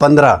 15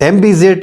MBZ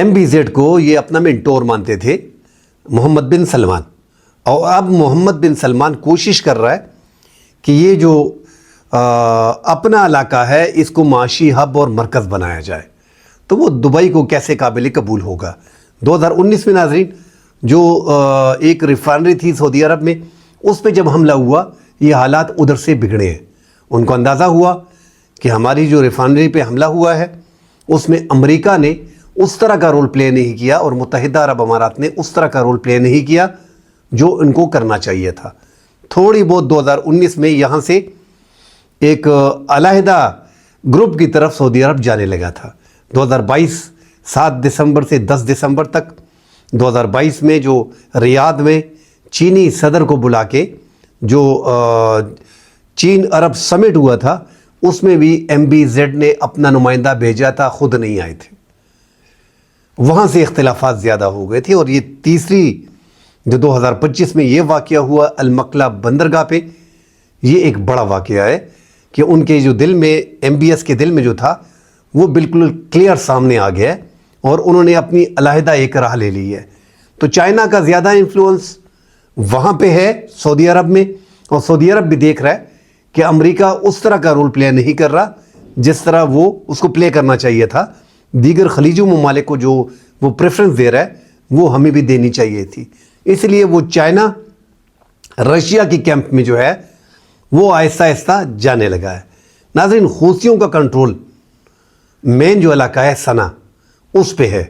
MBZ کو یہ اپنا مینٹور مانتے تھے محمد بن سلمان، اور اب محمد بن سلمان کوشش کر رہا ہے کہ یہ جو اپنا علاقہ ہے اس کو معاشی ہب اور مرکز بنایا جائے، تو وہ دبئی کو کیسے قابل قبول ہوگا؟ 2019 میں ناظرین جو ایک ریفائنری تھی سعودی عرب میں، اس پہ جب حملہ ہوا یہ حالات ادھر سے بگڑے ہیں۔ ان کو اندازہ ہوا کہ ہماری جو ریفائنری پہ حملہ ہوا ہے اس میں امریکہ نے اس طرح کا رول پلے نہیں کیا اور متحدہ عرب امارات نے اس طرح کا رول پلے نہیں کیا جو ان کو کرنا چاہیے تھا۔ تھوڑی بہت 2019 میں یہاں سے ایک علیحدہ گروپ کی طرف سعودی عرب جانے لگا تھا۔ 2022 7 دسمبر سے 10 دسمبر تک 2022 میں جو ریاض میں چینی صدر کو بلا کے جو چین عرب سمٹ ہوا تھا اس میں بھی MBZ نے اپنا نمائندہ بھیجا تھا، خود نہیں آئے تھے۔ وہاں سے اختلافات زیادہ ہو گئے تھے، اور یہ تیسری جو 2025 میں یہ واقعہ ہوا المقلا بندرگاہ پہ، یہ ایک بڑا واقعہ ہے کہ ان کے جو دل میں MBS کے دل میں جو تھا وہ بالکل کلیئر سامنے آ گیا ہے، اور انہوں نے اپنی علیحدہ ایک راہ لے لی ہے۔ تو چائنا کا زیادہ انفلوئنس وہاں پہ ہے سعودی عرب میں، اور سعودی عرب بھی دیکھ رہا ہے کہ امریکہ اس طرح کا رول پلے نہیں کر رہا جس طرح وہ اس کو پلے کرنا چاہیے تھا۔ دیگر خلیجی ممالک کو جو وہ پریفرنس دے رہا ہے وہ ہمیں بھی دینی چاہیے تھی، اس لیے وہ چائنا رشیا کی کیمپ میں جو ہے وہ آہستہ آہستہ جانے لگا ہے۔ ناظرین حوثیوں کا کنٹرول مین جو علاقہ ہے سنا اس پہ ہے،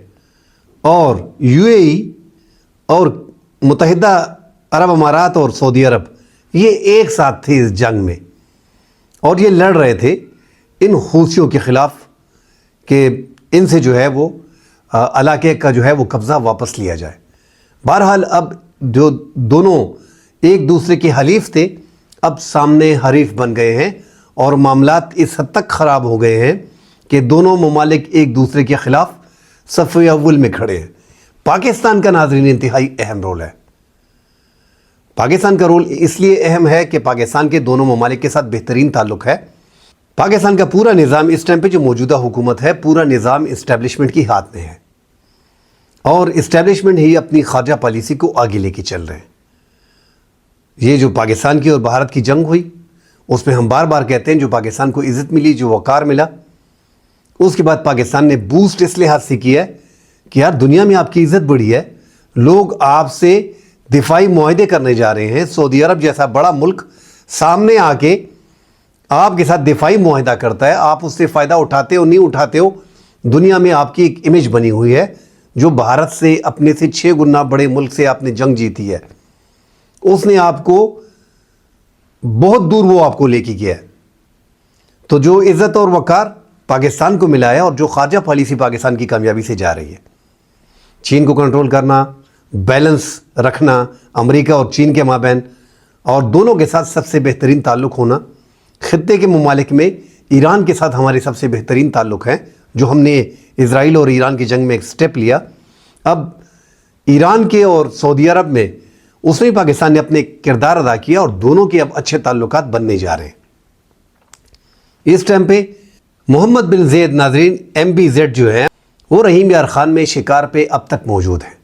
اور UAE اور متحدہ عرب امارات اور سعودی عرب یہ ایک ساتھ تھے اس جنگ میں، اور یہ لڑ رہے تھے ان حوثیوں کے خلاف کہ ان سے جو ہے وہ علاقے کا جو ہے وہ قبضہ واپس لیا جائے۔ بہرحال اب جو دونوں ایک دوسرے کے حلیف تھے اب سامنے حریف بن گئے ہیں، اور معاملات اس حد تک خراب ہو گئے ہیں کہ دونوں ممالک ایک دوسرے کے خلاف صف اول میں کھڑے ہیں۔ پاکستان کا ناظرین انتہائی اہم رول ہے۔ پاکستان کا رول اس لیے اہم ہے کہ پاکستان کے دونوں ممالک کے ساتھ بہترین تعلق ہے۔ پاکستان کا پورا نظام اس ٹائم پہ جو موجودہ حکومت ہے پورا نظام اسٹیبلشمنٹ کی ہاتھ میں ہے، اور اسٹیبلشمنٹ ہی اپنی خارجہ پالیسی کو آگے لے کے چل رہے ہیں۔ یہ جو پاکستان کی اور بھارت کی جنگ ہوئی اس میں ہم بار بار کہتے ہیں جو پاکستان کو عزت ملی، جو وقار ملا، اس کے بعد پاکستان نے بوسٹ اس لحاظ سے کیا ہے کہ یار دنیا میں آپ کی عزت بڑھی ہے، لوگ آپ سے دفاعی معاہدے کرنے جا رہے ہیں۔ سعودی عرب جیسا بڑا ملک سامنے آ کے آپ کے ساتھ دفاعی معاہدہ کرتا ہے، آپ اس سے فائدہ اٹھاتے ہو نہیں اٹھاتے ہو، دنیا میں آپ کی ایک امیج بنی ہوئی ہے جو بھارت سے اپنے سے 6 گنا بڑے ملک سے آپ نے جنگ جیتی ہے، اس نے آپ کو بہت دور وہ آپ کو لے کے گیا ہے۔ تو جو عزت اور وقار پاکستان کو ملا ہے اور جو خارجہ پالیسی پاکستان کی کامیابی سے جا رہی ہے، چین کو کنٹرول کرنا، بیلنس رکھنا امریکہ اور چین کے مابین، اور دونوں کے ساتھ سب سے بہترین تعلق ہونا۔ خطے کے ممالک میں ایران کے ساتھ ہمارے سب سے بہترین تعلق ہیں، جو ہم نے اسرائیل اور ایران کی جنگ میں ایک سٹیپ لیا۔ اب ایران کے اور سعودی عرب میں اس میں پاکستان نے اپنے کردار ادا کیا، اور دونوں کے اب اچھے تعلقات بننے جا رہے ہیں۔ اس ٹائم پہ محمد بن زید ناظرین MBZ جو ہے وہ رحیم یار خان میں شکار پہ اب تک موجود ہیں۔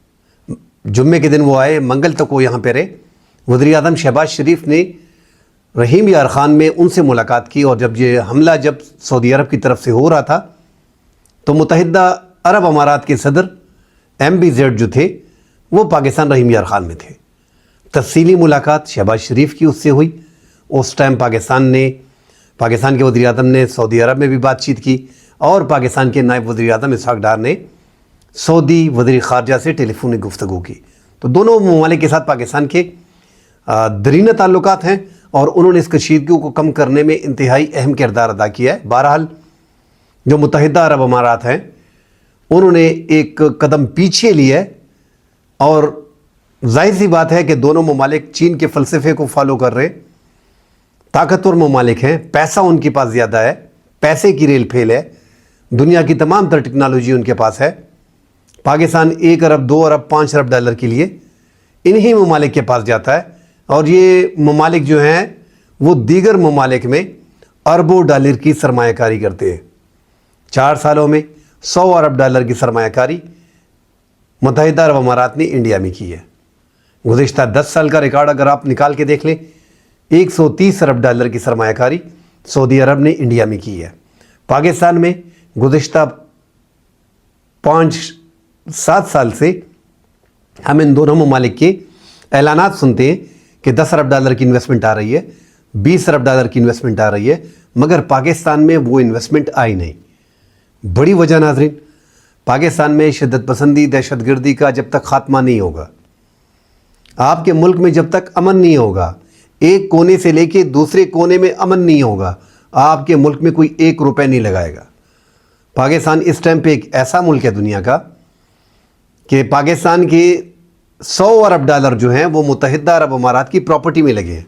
جمعے کے دن وہ آئے، منگل تک وہ یہاں پہ رہے۔ وزیر اعظم شہباز شریف نے رحیم یار خان میں ان سے ملاقات کی، اور جب یہ حملہ جب سعودی عرب کی طرف سے ہو رہا تھا تو متحدہ عرب امارات کے صدر MBZ جو تھے وہ پاکستان رحیم یار خان میں تھے۔ تفصیلی ملاقات شہباز شریف کی اس سے ہوئی۔ اس ٹائم پاکستان کے وزیر اعظم نے سعودی عرب میں بھی بات چیت کی، اور پاکستان کے نائب وزیر اعظم اسحاق ڈار نے سعودی وزیر خارجہ سے ٹیلی فونک گفتگو کی۔ تو دونوں ممالک کے ساتھ پاکستان کے درینہ تعلقات ہیں، اور انہوں نے اس کشیدگی کو کم کرنے میں انتہائی اہم کردار ادا کیا ہے۔ بہرحال جو متحدہ عرب امارات ہیں انہوں نے ایک قدم پیچھے لیا ہے، اور ظاہر سی بات ہے کہ دونوں ممالک چین کے فلسفے کو فالو کر رہے ہیں۔ طاقتور ممالک ہیں، پیسہ ان کے پاس زیادہ ہے، پیسے کی ریل پھیل ہے، دنیا کی تمام تر ٹیکنالوجی ان کے پاس ہے۔ پاکستان 1 ارب 2 ارب 5 ارب ڈالر کے لیے انہی ممالک کے پاس جاتا ہے، اور یہ ممالک جو ہیں وہ دیگر ممالک میں اربوں ڈالر کی سرمایہ کاری کرتے ہیں۔ 4 سالوں میں 100 ارب ڈالر کی سرمایہ کاری متحدہ عرب امارات نے انڈیا میں کی ہے۔ گزشتہ 10 سال کا ریکارڈ اگر آپ نکال کے دیکھ لیں، 130 ارب ڈالر کی سرمایہ کاری سعودی عرب نے انڈیا میں کی ہے۔ پاکستان میں گزشتہ 5-7 سال سے ہم ان دونوں ممالک کے اعلانات سنتے ہیں کہ 10 ارب ڈالر کی انویسٹمنٹ آ رہی ہے، 20 ارب ڈالر کی انویسٹمنٹ آ رہی ہے، مگر پاکستان میں وہ انویسٹمنٹ آئی نہیں۔ بڑی وجہ ناظرین، پاکستان میں شدت پسندی، دہشت گردی کا جب تک خاتمہ نہیں ہوگا، آپ کے ملک میں جب تک امن نہیں ہوگا، ایک کونے سے لے کے دوسرے کونے میں امن نہیں ہوگا، آپ کے ملک میں کوئی 1 روپے نہیں لگائے گا۔ پاکستان اس ٹائم پہ ایک ایسا ملک ہے دنیا کا کہ پاکستان کے 100 ارب ڈالر جو ہیں وہ متحدہ عرب امارات کی پراپرٹی میں لگے ہیں۔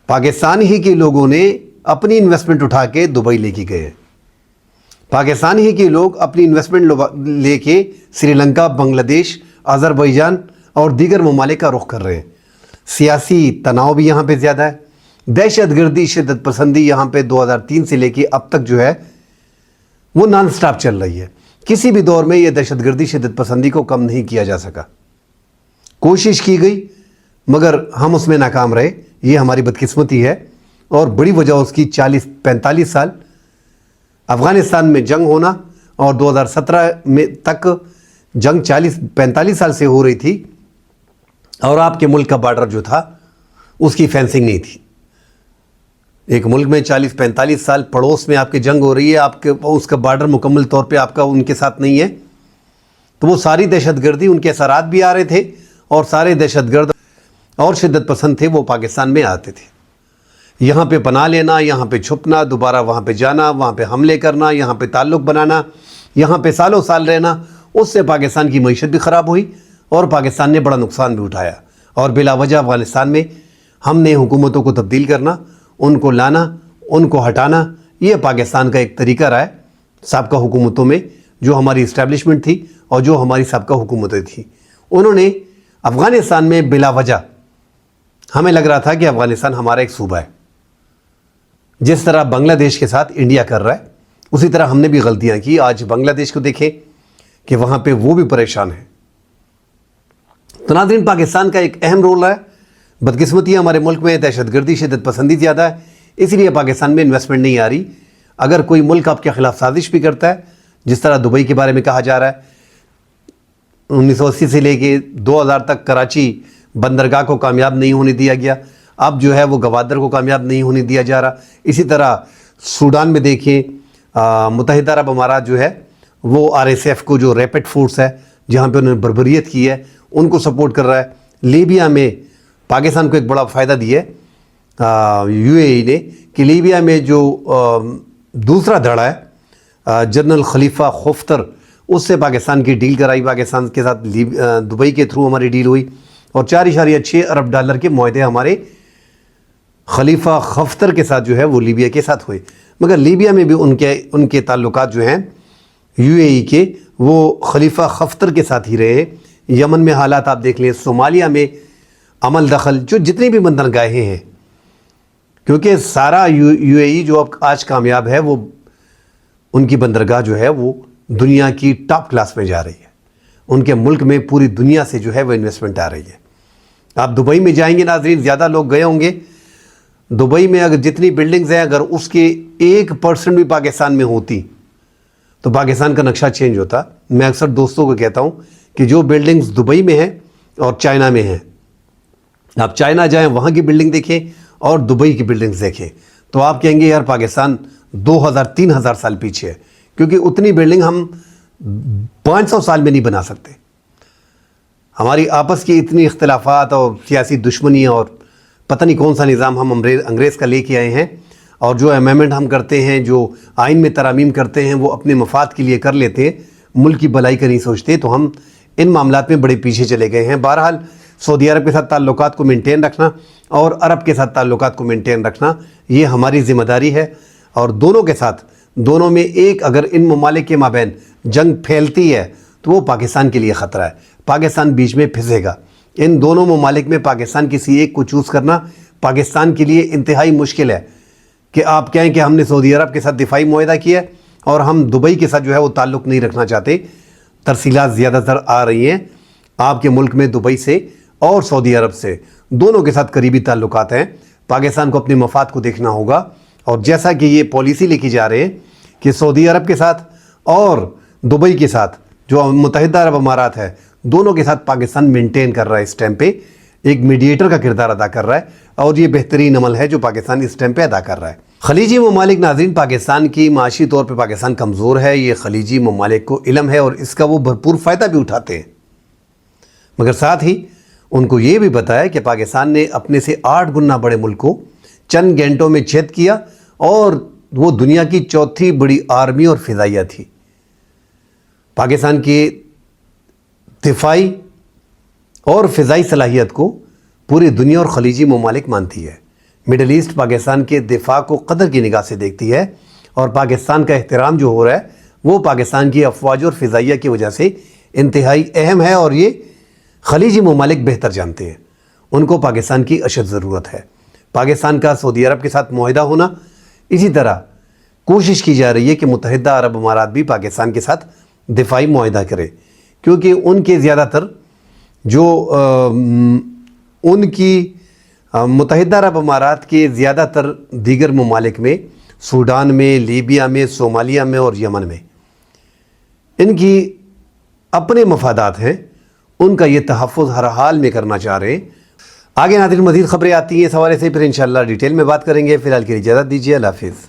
پاکستان ہی کے لوگوں نے اپنی انویسٹمنٹ اٹھا کے دبئی لے کے گئے ہیں۔ پاکستان ہی کے لوگ اپنی انویسٹمنٹ لے کے سری لنکا، بنگلہ دیش، آذربائیجان اور دیگر ممالک کا رخ کر رہے ہیں۔ سیاسی تناؤ بھی یہاں پہ زیادہ ہے، دہشت گردی، شدت پسندی یہاں پہ 2003 سے لے کے اب تک جو ہے وہ نان سٹاپ چل رہی ہے۔ کسی بھی دور میں یہ دہشت گردی، شدت پسندی کو کم نہیں کیا جا سکا۔ کوشش کی گئی مگر ہم اس میں ناکام رہے، یہ ہماری بدقسمتی ہے، اور بڑی وجہ اس کی 40-45 سال افغانستان میں جنگ ہونا، اور 2017 میں تک جنگ 40-45 سال سے ہو رہی تھی، اور آپ کے ملک کا بارڈر جو تھا اس کی فینسنگ نہیں تھی۔ ایک ملک میں 40-45 سال پڑوس میں آپ کی جنگ ہو رہی ہے، آپ کے اس کا بارڈر مکمل طور پہ آپ کا ان کے ساتھ نہیں ہے، تو وہ ساری دہشت گردی، ان کے اثرات بھی آ رہے تھے، اور سارے دہشت گرد اور شدت پسند تھے وہ پاکستان میں آتے تھے۔ یہاں پہ پناہ لینا، یہاں پہ چھپنا، دوبارہ وہاں پہ جانا، وہاں پہ حملے کرنا، یہاں پہ تعلق بنانا، یہاں پہ سالوں سال رہنا، اس سے پاکستان کی معیشت بھی خراب ہوئی اور پاکستان نے بڑا نقصان بھی اٹھایا۔ اور بلا وجہ افغانستان میں ہم نے حکومتوں کو تبدیل کرنا، ان کو لانا، ان کو ہٹانا، یہ پاکستان کا ایک طریقہ رہا ہے سابقہ حکومتوں میں، جو ہماری اسٹیبلشمنٹ تھی اور جو ہماری سابقہ حکومتیں تھیں۔ انہوں نے افغانستان میں بلا وجہ، ہمیں لگ رہا تھا کہ افغانستان ہمارا ایک صوبہ ہے، جس طرح بنگلہ دیش کے ساتھ انڈیا کر رہا ہے، اسی طرح ہم نے بھی غلطیاں کی۔ آج بنگلہ دیش کو دیکھیں کہ وہاں پہ وہ بھی پریشان ہیں۔ تو ناظرین، پاکستان کا ایک اہم رول ہے۔ بدقسمتی ہمارے ملک میں دہشت گردی، شدت پسندی زیادہ ہے، اس لیے پاکستان میں انویسٹمنٹ نہیں آ رہی۔ اگر کوئی ملک آپ کے خلاف سازش بھی کرتا ہے، جس طرح دبئی کے بارے میں کہا جا رہا ہے، 1980 سے لے کے 2000 تک کراچی بندرگاہ کو کامیاب نہیں ہونے دیا گیا، اب جو ہے وہ گوادر کو کامیاب نہیں ہونے دیا جا رہا۔ اسی طرح سوڈان میں دیکھیں، متحدہ عرب امارات جو ہے وہ RSF کو، جو ریپڈ فورس ہے جہاں پہ انہوں نے بربریت کی ہے، ان کو سپورٹ کر رہا ہے۔ لیبیا میں پاکستان کو ایک بڑا فائدہ دیا ہے UAE نے، کہ لیبیا میں جو دوسرا دھڑا ہے جنرل خلیفہ حفتر، اس سے پاکستان کی ڈیل کرائی، پاکستان کے ساتھ دبئی کے تھرو ہماری ڈیل ہوئی، اور 4.6 ارب ڈالر کے معاہدے ہمارے خلیفہ حفتر کے ساتھ جو ہے وہ لیبیا کے ساتھ ہوئے۔ مگر لیبیا میں بھی ان کے تعلقات جو ہیں UAE کے، وہ خلیفہ حفتر کے ساتھ ہی رہے ہیں۔ یمن میں حالات آپ دیکھ لیں، صومالیہ میں عمل دخل، جو جتنی بھی بندرگاہیں ہیں، کیونکہ سارا UAE جو اب آج کامیاب ہے، وہ ان کی بندرگاہ جو ہے وہ دنیا کی ٹاپ کلاس میں جا رہی ہے۔ ان کے ملک میں پوری دنیا سے جو ہے وہ انویسٹمنٹ آ رہی ہے۔ آپ دبئی میں جائیں گے ناظرین، زیادہ لوگ گئے ہوں گے، دبئی میں اگر جتنی بلڈنگز ہیں، اگر اس کے 1% بھی پاکستان میں ہوتی تو پاکستان کا نقشہ چینج ہوتا۔ میں اکثر دوستوں کو کہتا ہوں کہ جو بلڈنگز دبئی میں ہیں اور چائنا میں ہیں، آپ چائنا جائیں، وہاں کی بلڈنگ دیکھیں اور دبئی کی بلڈنگز دیکھیں، تو آپ کہیں گے یار پاکستان 2000-3000 سال پیچھے ہے، کیونکہ اتنی بلڈنگ ہم 500 سال میں نہیں بنا سکتے۔ ہماری آپس کی اتنی اختلافات اور سیاسی دشمنی، اور پتہ نہیں کون سا نظام ہم انگریز کا لے کے آئے ہیں، اور جو امینڈمنٹ ہم کرتے ہیں، جو آئین میں ترامیم کرتے ہیں، وہ اپنے مفاد کے لیے کر لیتے ہیں، ملک کی بھلائی کا نہیں سوچتے، تو ہم ان معاملات میں بڑے پیچھے چلے گئے ہیں۔ بہرحال سعودی عرب کے ساتھ تعلقات کو مینٹین رکھنا اور عرب کے ساتھ تعلقات کو مینٹین رکھنا، یہ ہماری ذمہ داری ہے، اور دونوں کے ساتھ، دونوں میں ایک اگر ان ممالک کے مابین جنگ پھیلتی ہے تو وہ پاکستان کے لیے خطرہ ہے، پاکستان بیچ میں پھنسے گا۔ ان دونوں ممالک میں پاکستان کسی ایک کو چوز کرنا پاکستان کے لیے انتہائی مشکل ہے، کہ آپ کہیں کہ ہم نے سعودی عرب کے ساتھ دفاعی معاہدہ کیا ہے اور ہم دبئی کے ساتھ جو ہے وہ تعلق نہیں رکھنا چاہتے۔ ترسیلات زیادہ تر آ رہی ہیں آپ کے ملک میں دبئی سے اور سعودی عرب سے، دونوں کے ساتھ قریبی تعلقات ہیں۔ پاکستان کو اپنے مفاد کو دیکھنا ہوگا، اور جیسا کہ یہ پالیسی لے کے جا رہے ہیں کہ سعودی عرب کے ساتھ اور دبئی کے ساتھ جو متحدہ عرب امارات ہے، دونوں کے ساتھ پاکستان مینٹین کر رہا ہے، اس ٹائم پہ ایک میڈیٹر کا کردار ادا کر رہا ہے، اور یہ بہترین عمل ہے جو پاکستان اس ٹائم پہ ادا کر رہا ہے۔ خلیجی ممالک، ناظرین، پاکستان کی معاشی طور پہ پاکستان کمزور ہے، یہ خلیجی ممالک کو علم ہے اور اس کا وہ بھرپور فائدہ بھی اٹھاتے ہیں، مگر ساتھ ہی ان کو یہ بھی پتہ ہے کہ پاکستان نے اپنے سے 8 گنا بڑے ملک کو چند گھنٹوں میں چھید کیا، اور وہ دنیا کی چوتھی بڑی آرمی اور فضائیہ تھی۔ پاکستان کی دفاعی اور فضائی صلاحیت کو پوری دنیا اور خلیجی ممالک مانتی ہے۔ مڈل ایسٹ پاکستان کے دفاع کو قدر کی نگاہ سے دیکھتی ہے، اور پاکستان کا احترام جو ہو رہا ہے وہ پاکستان کی افواج اور فضائیہ کی وجہ سے انتہائی اہم ہے، اور یہ خلیجی ممالک بہتر جانتے ہیں۔ ان کو پاکستان کی اشد ضرورت ہے۔ پاکستان کا سعودی عرب کے ساتھ معاہدہ ہونا، اسی طرح کوشش کی جا رہی ہے کہ متحدہ عرب امارات بھی پاکستان کے ساتھ دفاعی معاہدہ کرے، کیونکہ ان کے زیادہ تر جو ان کی متحدہ عرب امارات کے زیادہ تر دیگر ممالک میں، سوڈان میں، لیبیا میں، صومالیہ میں اور یمن میں، ان کی اپنے مفادات ہیں، ان کا یہ تحفظ ہر حال میں کرنا چاہ رہے ہیں۔ آگے ناظرین مزید خبریں آتی ہیں اس حوالے سے، پھر انشاءاللہ ڈیٹیل میں بات کریں گے۔ فی الحال کے لیے اجازت دیجیے، اللہ حافظ۔